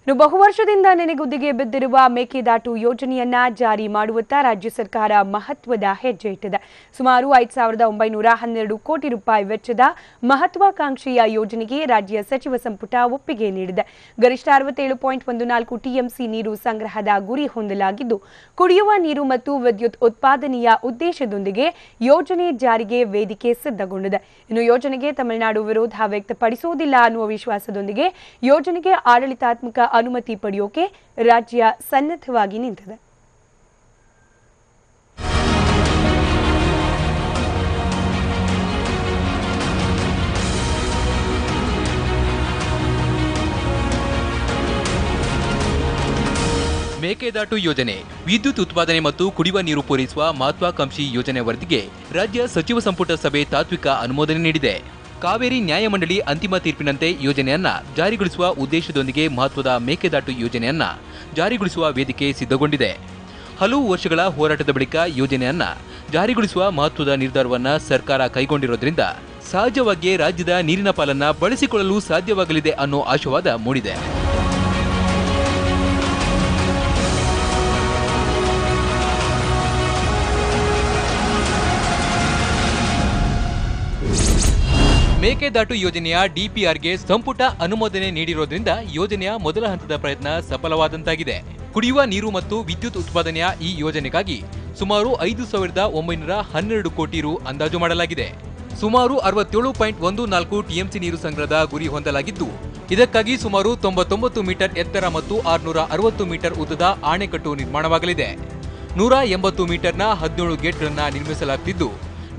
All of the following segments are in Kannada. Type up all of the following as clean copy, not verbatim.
ಇನ್ನು ಬಹುವರ್ಷದಿಂದ ನೆನೆಗುದ್ದಿಗೆ ಬಿದ್ದಿರುವ ಮೇಕೆದಾಟು ಯೋಜನೆಯನ್ನ ಜಾರಿ ಮಾಡುವತ್ತ ರಾಜ್ಯ ಸರ್ಕಾರ ಮಹತ್ವದ ಹೆಜ್ಜೆ ಇಟ್ಟಿದೆ. ಸುಮಾರು 5,912 ಕೋಟಿ ರೂಪಾಯಿ ವೆಚ್ಚದ ಮಹತ್ವಾಕಾಂಕ್ಷೆಯ ಯೋಜನೆಗೆ ರಾಜ್ಯ ಸಚಿವ ಸಂಪುಟ ಒಪ್ಪಿಗೆ ನೀಡಿದೆ. ಗರಿಷ್ಠ 67.14 ಟಿಎಂಸಿ ನೀರು ಸಂಗ್ರಹದ ಗುರಿ ಹೊಂದಲಾಗಿದ್ದು, ಕುಡಿಯುವ ನೀರು ಮತ್ತು ವಿದ್ಯುತ್ ಉತ್ಪಾದನೆಯ ಉದ್ದೇಶದೊಂದಿಗೆ ಯೋಜನೆ ಜಾರಿಗೆ ವೇದಿಕೆ ಸಿದ್ಧಗೊಂಡಿದೆ. ಇನ್ನು ಯೋಜನೆಗೆ ತಮಿಳುನಾಡು ವಿರೋಧ ವ್ಯಕ್ತಪಡಿಸುವುದಿಲ್ಲ ಅನ್ನುವ ವಿಶ್ವಾಸದೊಂದಿಗೆ ಯೋಜನೆಗೆ ಆಡಳಿತಾತ್ಮಕ ಅನುಮತಿ ಪಡೆಯೋಕೆ ರಾಜ್ಯ ಸನ್ನದ್ಧವಾಗಿ ನಿಂತಿದೆ. ಮೇಕೆದಾಟು ಯೋಜನೆ ವಿದ್ಯುತ್ ಉತ್ಪಾದನೆ ಮತ್ತು ಕುಡಿಯುವ ನೀರು ಪೂರೈಸುವ ಮಹತ್ವಾಕಾಂಕ್ಷಿ ಯೋಜನೆ ವರದಿಗೆ ರಾಜ್ಯ ಸಚಿವ ಸಂಪುಟ ಸಭೆ ತಾತ್ವಿಕ ಅನುಮೋದನೆ ನೀಡಿದೆ. ಕಾವೇರಿ ನ್ಯಾಯಮಂಡಳಿ ಅಂತಿಮ ತೀರ್ಪಿನಂತೆ ಯೋಜನೆಯನ್ನ ಜಾರಿಗೊಳಿಸುವ ಉದ್ದೇಶದೊಂದಿಗೆ ಮಹತ್ವದ ಮೇಕೆದಾಟು ಯೋಜನೆಯನ್ನ ಜಾರಿಗೊಳಿಸುವ ವೇದಿಕೆ ಸಿದ್ಧಗೊಂಡಿದೆ. ಹಲವು ವರ್ಷಗಳ ಹೋರಾಟದ ಬಳಿಕ ಯೋಜನೆಯನ್ನ ಜಾರಿಗೊಳಿಸುವ ಮಹತ್ವದ ನಿರ್ಧಾರವನ್ನ ಸರ್ಕಾರ ಕೈಗೊಂಡಿರೋದ್ರಿಂದ ಸಹಜವಾಗಿಯೇ ರಾಜ್ಯದ ನೀರಿನ ಪಾಲನ್ನ ಬಳಸಿಕೊಳ್ಳಲು ಸಾಧ್ಯವಾಗಲಿದೆ ಅನ್ನೋ ಆಶಾವಾದ ಮೂಡಿದೆ. ಮೇಕೆದಾಟು ಯೋಜನೆಯ ಡಿಪಿಆರ್ಗೆ ಸಂಪುಟ ಅನುಮೋದನೆ ನೀಡಿರೋದ್ರಿಂದ ಯೋಜನೆಯ ಮೊದಲ ಹಂತದ ಪ್ರಯತ್ನ ಸಫಲವಾದಂತಾಗಿದೆ. ಕುಡಿಯುವ ನೀರು ಮತ್ತು ವಿದ್ಯುತ್ ಉತ್ಪಾದನೆಯ ಈ ಯೋಜನೆಗಾಗಿ ಸುಮಾರು 5,912 ಕೋಟಿ ರು ಅಂದಾಜು ಮಾಡಲಾಗಿದೆ. ಸುಮಾರು 67.14 ಟಿಎಂಸಿ ನೀರು ಸಂಗ್ರಹದ ಗುರಿ ಹೊಂದಲಾಗಿದ್ದು, ಇದಕ್ಕಾಗಿ ಸುಮಾರು 99 ಮೀಟರ್ ಎತ್ತರ ಮತ್ತು 660 ಮೀಟರ್ ಉದ್ದದ ಆಣೆಕಟ್ಟು ನಿರ್ಮಾಣವಾಗಲಿದೆ. 180 ಮೀಟರ್ನ 17 ಗೇಟ್ಗಳನ್ನು ನಿರ್ಮಿಸಲಾಗುತ್ತಿದ್ದು,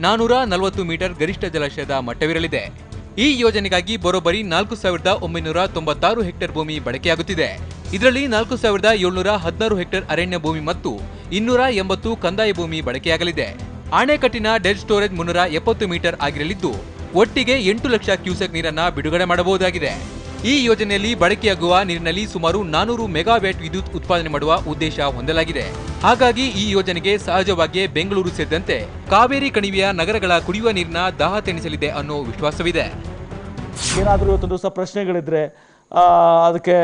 440 ಮೀಟರ್ ಗರಿಷ್ಠ ಜಲಾಶಯದ ಮಟ್ಟವಿರಲಿದೆ. ಈ ಯೋಜನೆಗಾಗಿ ಬರೋಬ್ಬರಿ 4,996 ಹೆಕ್ಟೇರ್ ಭೂಮಿ ಬಳಕೆಯಾಗುತ್ತಿದೆ. ಇದರಲ್ಲಿ 4,716 ಹೆಕ್ಟೇರ್ ಅರಣ್ಯ ಭೂಮಿ ಮತ್ತು 280 ಕಂದಾಯ ಭೂಮಿ ಬಳಕೆಯಾಗಲಿದೆ. ಅಣೆಕಟ್ಟಿನ ಡೆಡ್ ಸ್ಟೋರೇಜ್ 370 ಮೀಟರ್ ಆಗಿರಲಿದ್ದು, ಒಟ್ಟಿಗೆ 8 ಲಕ್ಷ ಕ್ಯೂಸೆಕ್ ನೀರನ್ನ ಬಿಡುಗಡೆ ಮಾಡಬಹುದಾಗಿದೆ. ಈ ಯೋಜನೆಯಲ್ಲಿ ಬಳಕೆಯಾಗುವ ನೀರಿನಲ್ಲಿ ಸುಮಾರು 400 ಮೆಗಾವ್ಯಾಟ್ ವಿದ್ಯುತ್ ಉತ್ಪಾದನೆ ಮಾಡುವ ಉದ್ದೇಶ ಹೊಂದಲಾಗಿದೆ. ಹಾಗಾಗಿ ಈ ಯೋಜನೆಗೆ ಸಹಜವಾಗಿಯೇ ಬೆಂಗಳೂರು ಸೇರಿದಂತೆ ಕಾವೇರಿ ಕಣಿವೆಯ ನಗರಗಳ ಕುಡಿಯುವ ನೀರಿನ ದಾಹ ತಣಿಸಲಿದೆ ಅನ್ನೋ ವಿಶ್ವಾಸವಿದೆ. ಏನಾದರೂ ಇವತ್ತು ದಿವಸ ಪ್ರಶ್ನೆಗಳಿದ್ರೆ, ಅದಕ್ಕೆ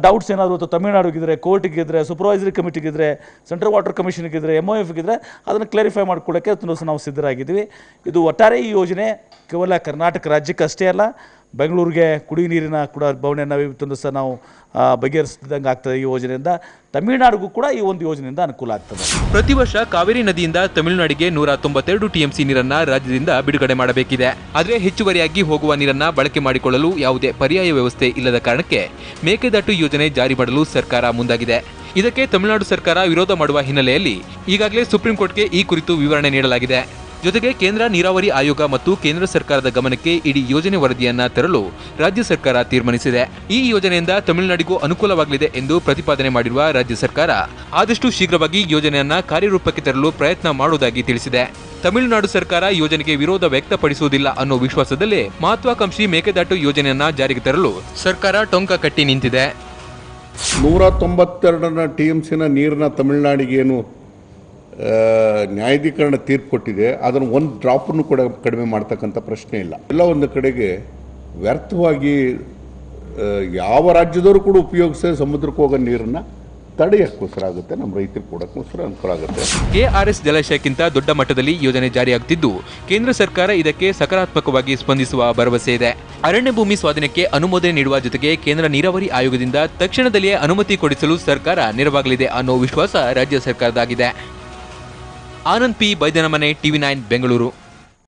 ಡೌಟ್ಸ್ ಏನಾದರೂ ತಮಿಳುನಾಡಿಗಿದ್ರೆ, ಕೋರ್ಟಿಗಿದ್ರೆ, ಸೂಪರ್ವೈಸರಿ ಕಮಿಟಿಗಿದ್ರೆ, ಸೆಂಟ್ರಲ್ ವಾಟರ್ ಕಮಿಷನ್ಗಿದ್ರೆ, MOF-ಗಿದ್ರೆ ಅದನ್ನು ಕ್ಲಾರಿಫೈ ಮಾಡ್ಕೊಳ್ಳೋಕ್ಕೆ ದಿವಸ ನಾವು ಸಿದ್ಧರಾಗಿದ್ದೀವಿ. ಇದು ಒಟ್ಟಾರೆ ಈ ಯೋಜನೆ ಕೇವಲ ಕರ್ನಾಟಕ ರಾಜ್ಯಕ್ಕೆ ಅಷ್ಟೇ ಅಲ್ಲ, ಬೆಂಗಳೂರಿಗೆ ಕುಡಿಯುವ ನೀರಿನ ಕೂಡ ಬವಣೆಯನ್ನು ಇವತ್ತೊಂದು ಸಹ ನಾವು ಬಗೆಹರಿಸಿದಂಗೆ ಆಗ್ತದೆ. ಈ ಯೋಜನೆಯಿಂದ ತಮಿಳುನಾಡಿಗೂ ಕೂಡ ಈ ಒಂದು ಯೋಜನೆಯಿಂದ ಅನುಕೂಲ ಆಗ್ತದೆ. ಪ್ರತಿ ವರ್ಷ ಕಾವೇರಿ ನದಿಯಿಂದ ತಮಿಳುನಾಡಿಗೆ 192 ಟಿಎಂಸಿ ನೀರನ್ನ ರಾಜ್ಯದಿಂದ ಬಿಡುಗಡೆ ಮಾಡಬೇಕಿದೆ. ಆದರೆ ಹೆಚ್ಚುವರಿಯಾಗಿ ಹೋಗುವ ನೀರನ್ನ ಬಳಕೆ ಮಾಡಿಕೊಳ್ಳಲು ಯಾವುದೇ ಪರ್ಯಾಯ ವ್ಯವಸ್ಥೆ ಇಲ್ಲದ ಕಾರಣಕ್ಕೆ ಮೇಕೆದಾಟು ಯೋಜನೆ ಜಾರಿ ಮಾಡಲು ಸರ್ಕಾರ ಮುಂದಾಗಿದೆ. ಇದಕ್ಕೆ ತಮಿಳುನಾಡು ಸರ್ಕಾರ ವಿರೋಧ ಮಾಡುವ ಹಿನ್ನೆಲೆಯಲ್ಲಿ ಈಗಾಗಲೇ ಸುಪ್ರೀಂ ಕೋರ್ಟ್ಗೆ ಈ ಕುರಿತು ವಿವರಣೆ ನೀಡಲಾಗಿದೆ. ಜೊತೆಗೆ ಕೇಂದ್ರ ನೀರಾವರಿ ಆಯೋಗ ಮತ್ತು ಕೇಂದ್ರ ಸರ್ಕಾರದ ಗಮನಕ್ಕೆ ಇಡೀ ಯೋಜನೆ ವರದಿಯನ್ನ ತರಲು ರಾಜ್ಯ ಸರ್ಕಾರ ತೀರ್ಮಾನಿಸಿದೆ. ಈ ಯೋಜನೆಯಿಂದ ತಮಿಳುನಾಡಿಗೂ ಅನುಕೂಲವಾಗಲಿದೆ ಎಂದು ಪ್ರತಿಪಾದನೆ ಮಾಡಿರುವ ರಾಜ್ಯ ಸರ್ಕಾರ ಆದಷ್ಟು ಶೀಘ್ರವಾಗಿ ಯೋಜನೆಯನ್ನ ಕಾರ್ಯರೂಪಕ್ಕೆ ತರಲು ಪ್ರಯತ್ನ ಮಾಡುವುದಾಗಿ ತಿಳಿಸಿದೆ. ತಮಿಳುನಾಡು ಸರ್ಕಾರ ಯೋಜನೆಗೆ ವಿರೋಧ ವ್ಯಕ್ತಪಡಿಸುವುದಿಲ್ಲ ಅನ್ನೋ ವಿಶ್ವಾಸದಲ್ಲೇ ಮಹತ್ವಾಕಾಂಕ್ಷಿ ಮೇಕೆದಾಟು ಯೋಜನೆಯನ್ನ ಜಾರಿಗೆ ತರಲು ಸರ್ಕಾರ ಟೊಂಕ ಕಟ್ಟಿ ನಿಂತಿದೆ. 192 ಟಿಎಂಸಿನ ನೀರನ್ನ ತಮಿಳುನಾಡಿಗೆ ಏನು ನ್ಯಾಯಾಧೀಕರಣ ತೀರ್ಪು ಕೊಟ್ಟಿದೆ, ಅದನ್ನು ಒಂದು ಡ್ರಾಪನ್ನು ಕೂಡ ಕಡಿಮೆ ಮಾಡ್ತಕ್ಕಂಥ ಪ್ರಶ್ನೆ ಇಲ್ಲ. ಎಲ್ಲ ಒಂದು ಕಡೆಗೆ ವ್ಯರ್ಥವಾಗಿ ಯಾವ ರಾಜ್ಯದವರು ಕೂಡ ಉಪಯೋಗಿಸಿ ಸಮುದ್ರಕ್ಕೆ ಹೋಗೋ ನೀರನ್ನು ತಡೆಯೋಕ್ಕೋಸ್ಕರ ಆಗುತ್ತೆ, ನಮ್ಮ ರೈತರಿಗೆ ಕೊಡೋಕ್ಕೋಸ್ಕರ ಅನುಕೂಲ ಆಗುತ್ತೆ. ಕೆಆರ್ಎಸ್ ಜಲಾಶಯಕ್ಕಿಂತ ದೊಡ್ಡ ಮಟ್ಟದಲ್ಲಿ ಯೋಜನೆ ಜಾರಿಯಾಗುತ್ತಿದ್ದು, ಕೇಂದ್ರ ಸರ್ಕಾರ ಇದಕ್ಕೆ ಸಕಾರಾತ್ಮಕವಾಗಿ ಸ್ಪಂದಿಸುವ ಭರವಸೆ ಇದೆ. ಅರಣ್ಯ ಭೂಮಿ ಸ್ವಾಧೀನಕ್ಕೆ ಅನುಮೋದನೆ ನೀಡುವ ಜೊತೆಗೆ ಕೇಂದ್ರ ನೀರಾವರಿ ಆಯೋಗದಿಂದ ತಕ್ಷಣದಲ್ಲಿಯೇ ಅನುಮತಿ ಕೊಡಿಸಲು ಸರ್ಕಾರ ನೆರವಾಗಲಿದೆ ಅನ್ನೋ ವಿಶ್ವಾಸ ರಾಜ್ಯ ಸರ್ಕಾರದಾಗಿದೆ. Anand P Baidanamane, TV9 Bengaluru.